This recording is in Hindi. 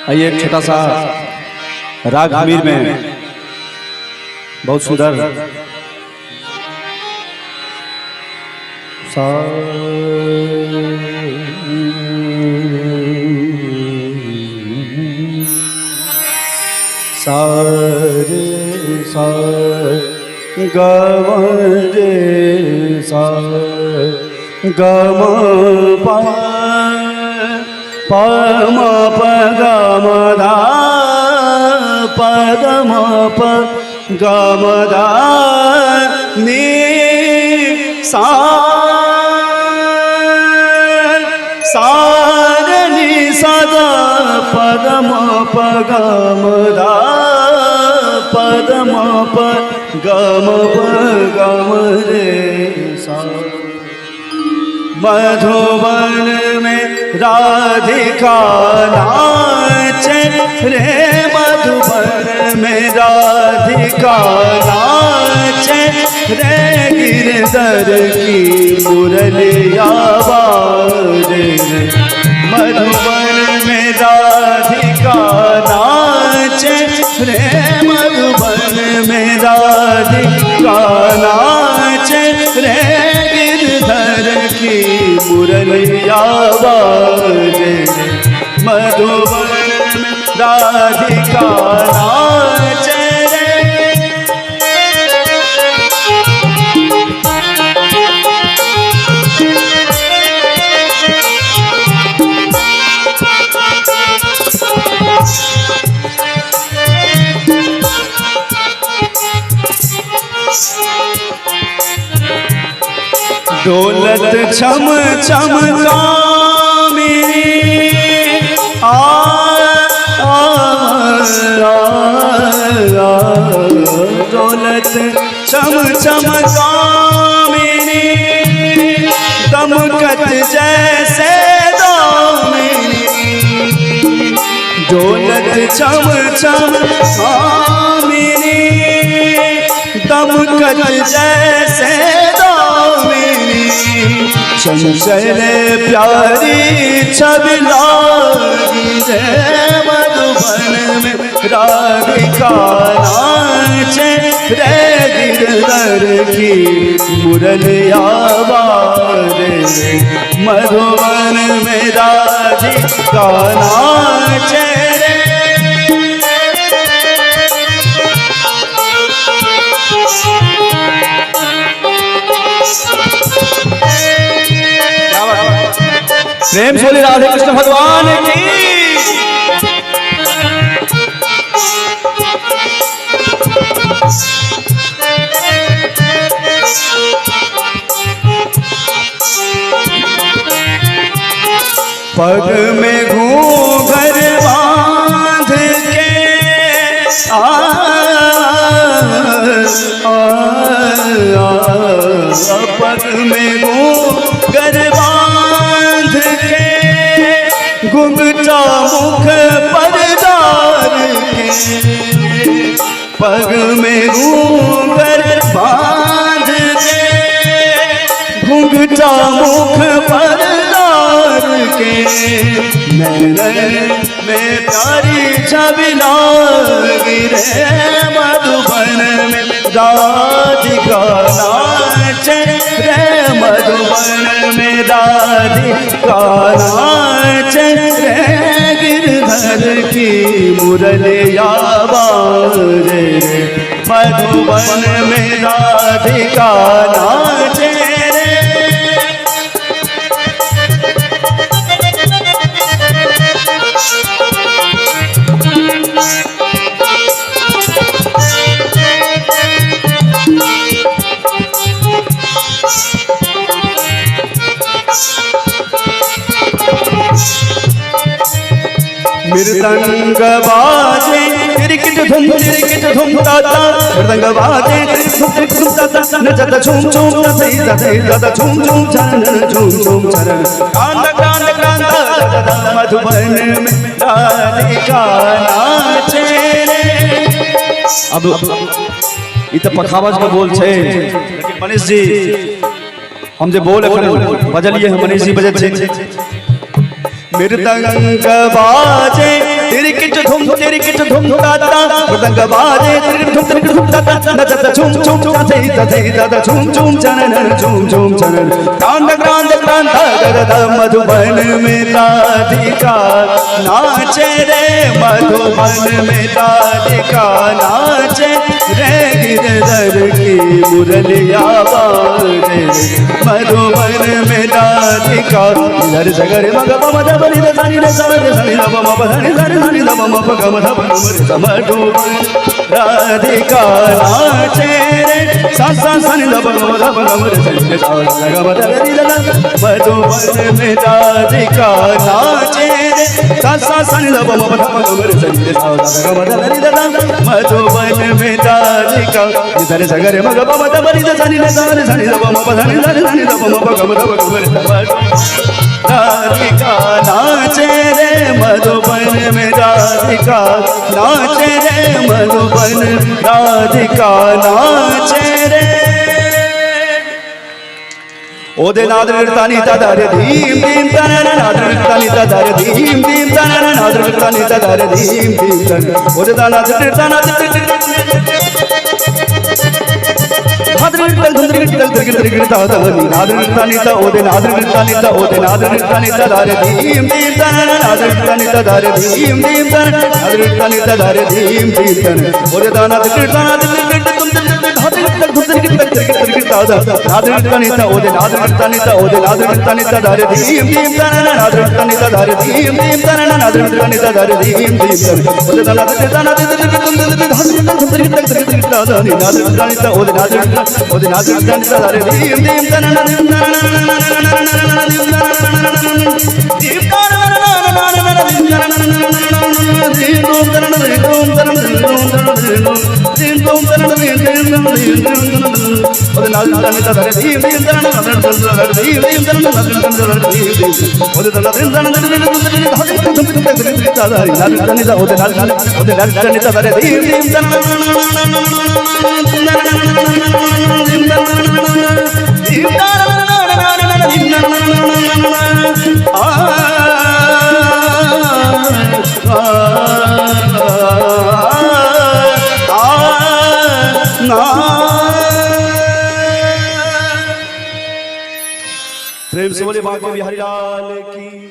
आइए एक छोटा सा राग हमीर में बहुत सुंदर सा रे सा ग रे सा ग म प प म प ग म धा प ग म प ग म धा नि सा सा रे नि सा ग प ग म प ग म धा प ग म प ग म प ग म रे सा। मधुबन में राधिका नाचे रे, मधुबन में राधिका नाचे रे, गिरधर की मुरलिया बाजे। मधुबन में राधिका नाचे रे, मधुबन में राधिका नाचे रे, गिरधर की मुरलिया बाजे। मधुबन में राधिका नाचे रे। दौलत छम छम कामिनी दौलत छम छम कामिनी, दमकत जैसे दामिनी। दौलत छम छम कामिनी, दमकत जैसे चंचल प्यारी छवि लागी रे, मधुबन में राधिका नाचे रे, गिरधर की मुरलिया बाजे। मधुबन में राधिका नाचे रे। प्रेम से राधे कृष्ण भगवान की। पग में घूंघट बांध के पग में घूंघट बांध के, घुंघटा मुख पर डाल के। पग में घूंघट बांध के, घुंघटा मुख पर डाल के। नैनन में प्यारी छवि लागी रे, मधुबन में राधिका नाचे रे, मधुबन में राधिका नाचे रे, गिरधर की मुरलिया बाजे। मधुबन में राधिका नाचे रे। मृदंग बाजे तिरकिट धुम ताता, मृदंग बाजे तिरकिट धुम ताता, नचत झूम झूम सही दादा झूम झूम चरण झूम झूम चरण। कांद कांद कांद मधुबन में राधिका नाचे रे। अब इ त पखावज के बोल छे, लेकिन मनीष जी हम जे बोल एखन बजलिए मनीष जी बजै छे। मृदंग बाजे तिरकिट धुम तिरकिट धुम ताता मृदंग बाजे तिरकिट धुम ताता नचत झूम झूम ताते ताते ताता झूम झूम चनन झूम झूम चनन क्रांत क्रांत क्रांत गरद मधुबन में राधिका नाचे रे मधुबन में राधिका नाचे रे गिरधर की मुरलिया बाजे मधुबन में राधिका धर सगर मग पम धबनि धनि रे सगर धनि नव म धनि धनि धनि नव म प गम धब मधुबन राधिका नाचे रे सा सा सनि नव म धब गम रे सनि सा गम धनि मधुबन में राधिका नाचे रे सा सा सनि नव म धब गम रे सनि सा गम धनि मधुबन में राधिका धर सगर मग पम धबनि धनि रे सगर धनि नव म धनि धनि धनि नव म प गम धब गम रे राधिका नाचे रे मधुबन में राधिका नाचे रे मधुबन राधिका नाचे रे ओदे नादर तानी तादारे धीम धीम तनन नादर तानी तादारे धीम धीम तनन नादर तानी तादारे धीम धीम तनन ओदे नादर ताना ओदे नादर तानी तादारे धीम धीम तनन धीम प्रेम से बोले बांके बिहारी लाल की।